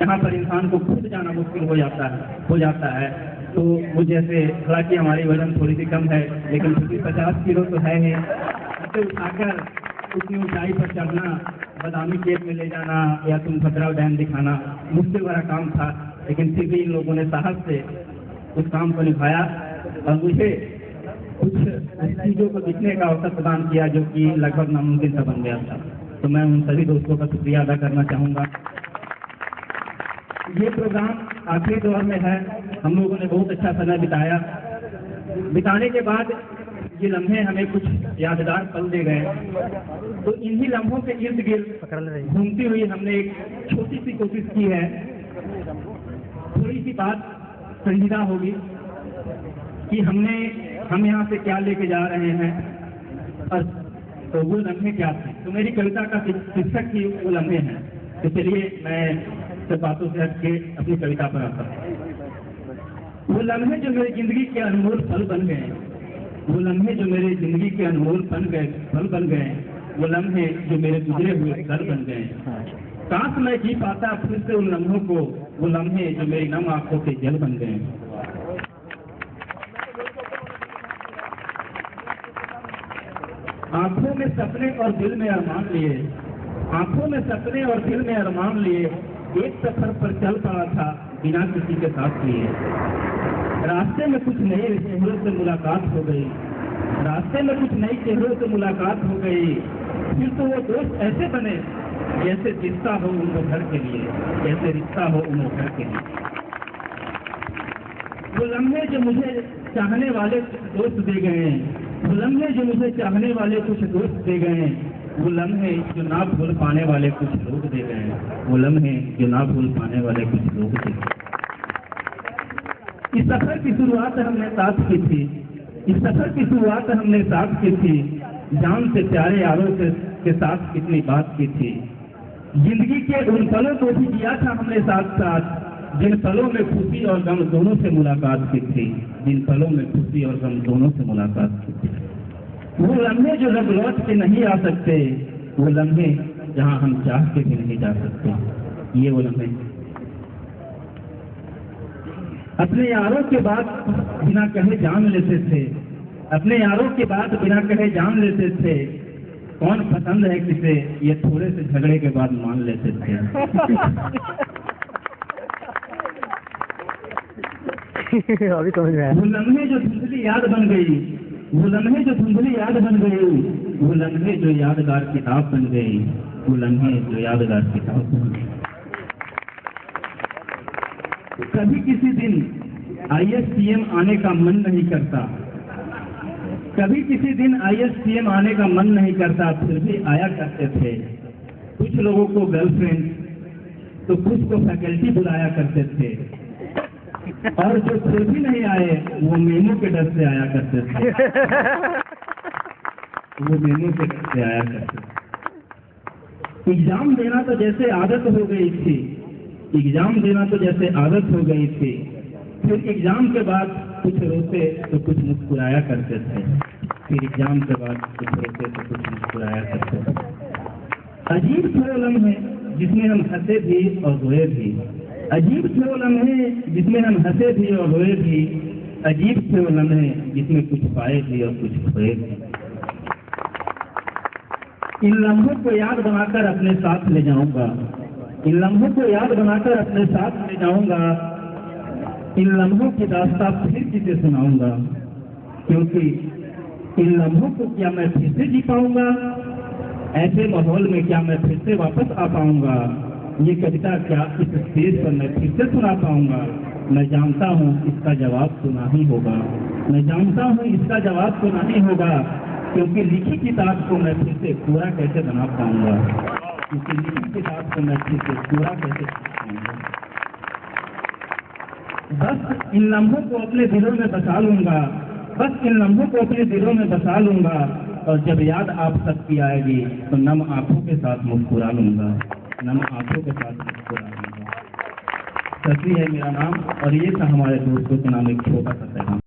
जहाँ पर इंसान को खुद जाना मुश्किल हो जाता है। तो वो जैसे, हालांकि हमारी वजन थोड़ी सी कम है, लेकिन फिर भी 50 किलो तो है ही। उसे उठाकर उतनी ऊंचाई पर चढ़ना, बादामी केव में ले जाना या तुम खतरा डैम दिखाना मुश्किल भरा काम था, लेकिन फिर भी इन लोगों ने साहस से उस काम को निभाया और मुझे कुछ चीज़ों को दिखने का अवसर प्रदान किया जो कि लगभग नामुमकिन सा बन गया था। तो मैं उन सभी दोस्तों का शुक्रिया अदा करना चाहूँगा। ये प्रोग्राम आखिरी दौर में है, हम लोगों ने बहुत अच्छा समय बिताने के बाद ये लम्हे हमें कुछ यादगार पल दे गए। तो इन्हीं लम्हों के इर्द गिर्द घूमती हुई हमने एक छोटी सी कोशिश की है। थोड़ी सी बात संजीदा होगी कि हम यहाँ से क्या लेके जा रहे हैं और तो वो लम्हे क्या थे। तो मेरी कविता का शीर्षक ही वो लम्हे हैं। तो चलिए मैं सब बातों से हट के अपनी कविता पर आता हूँ। वो लम्हे जो मेरी जिंदगी के अनमोल फल बन गए, वो लम्हे जो मेरी जिंदगी के अनमोल फल बन गए, वो लम्हे जो मेरे गुजरे हुए घर बन गए। काश मैं जी पाता फिर से उन लम्हों को, वो लम्हे जो मेरी नम आंखों के जल बन गए। आंखों में सपने और दिल में अरमान लिए, आंखों में सपने और दिल में अरमान लिए, एक सफर पर चल पड़ा था बिना किसी के साथ लिए। रास्ते में कुछ नए चेहरों से मुलाकात हो गई, रास्ते में कुछ नई चेहरों से मुलाकात हो गई। फिर तो वो दोस्त ऐसे बने जैसे रिश्ता हो उम्र भर के लिए, जैसे रिश्ता हो उम्र भर के लिए। वो लम्हे जो मुझे चाहने वाले दोस्त दे गए, वो लम्हे जो मुझे चाहने वाले कुछ दोस्त दे गए, वो लम्हे जो ना भूल पाने वाले कुछ लोग दे गए, वो लम्हे जो ना भूल पाने वाले कुछ लोग दे गए। इस सफर की शुरुआत हमने साथ की थी, इस सफर की शुरुआत हमने साथ की थी, जान से प्यारे यारों के साथ कितनी बात की थी। जिंदगी के उन पलों को भी दिया था हमने साथ साथ, जिन पलों में खुशी और गम दोनों से मुलाकात की थी, जिन पलों में खुशी और गम दोनों से मुलाकात की थी। वो लम्हे जो रब लौट के नहीं आ सकते, वो लम्हे जहां हम चाह के भी नहीं जा सकते, ये वो लम्हे। अपने यारों के बाद बिना कहे जान लेते थे, अपने यारों की बात बिना कहे जान लेते थे। कौन पसंद है किसे, ये थोड़े से झगड़े के बाद मान लेते थे। अभी समझ में आया। वो लम्हे जो धुंधली याद बन गई, वो लम्हे जो धुंधली याद बन गई, वो लम्हे जो यादगार किताब बन गई, वो लम्हे जो यादगार किताब बन गई। कभी किसी दिन ISPM आने का मन नहीं करता, कभी किसी दिन ISPM आने का मन नहीं करता, फिर भी आया करते थे। कुछ लोगों को गर्लफ्रेंड तो कुछ को फैकल्टी बुलाया करते थे, और जो फिर भी नहीं आए वो मेमो के डर से आया करते थे, वो मेमो के डर से आया करते थे। एग्जाम देना तो जैसे आदत हो गई थी, एग्जाम देना तो जैसे आदत हो गई थी। फिर एग्जाम के बाद कुछ रोते तो कुछ मुस्कुराया करते थे, फिर एग्जाम के बाद कुछ रोते तो कुछ मुस्कुराया करते थे। अजीब थे वो लम्हे जिसमें हम हंसे भी और रोए भी, अजीब थे वो लम्हे जिसमें हम हंसे भी और रोए भी, अजीब थे वो लम्हे जिसमें कुछ पाए भी और कुछ खोए भी। इन लम्हों को याद बनाकर अपने साथ ले जाऊंगा, इन लम्हों को याद बनाकर अपने साथ ले जाऊंगा। इन लम्हों की दास्तां फिर किसे सुनाऊंगा, क्योंकि इन लम्हों को क्या मैं फिर से जी पाऊंगा, ऐसे माहौल में क्या मैं फिर से वापस आ पाऊंगा। ये कविता क्या इस स्टेज पर मैं फिर से सुना पाऊंगा। मैं जानता हूँ इसका जवाब तो नहीं होगा, मैं जानता हूँ इसका जवाब तो नहीं होगा, क्योंकि लिखी किताब को मैं फिर से पूरा कैसे बना पाऊंगा, क्योंकि लिखी किताब को मैं फिर से पूरा कैसे बना पाऊंगा। बस इन लम्हों को अपने दिलों में बसा लूंगा, बस इन लम्हों को अपने दिलों में बसा लूंगा, और जब याद आप सबकी आएगी तो नम आंखों के साथ मुस्कुरा लूंगा, नम आंखों के साथ मुस्कुरा लूंगा। सची है मेरा नाम, और ये था हमारे दोस्तों के नाम एक छोटा सा पैगाम।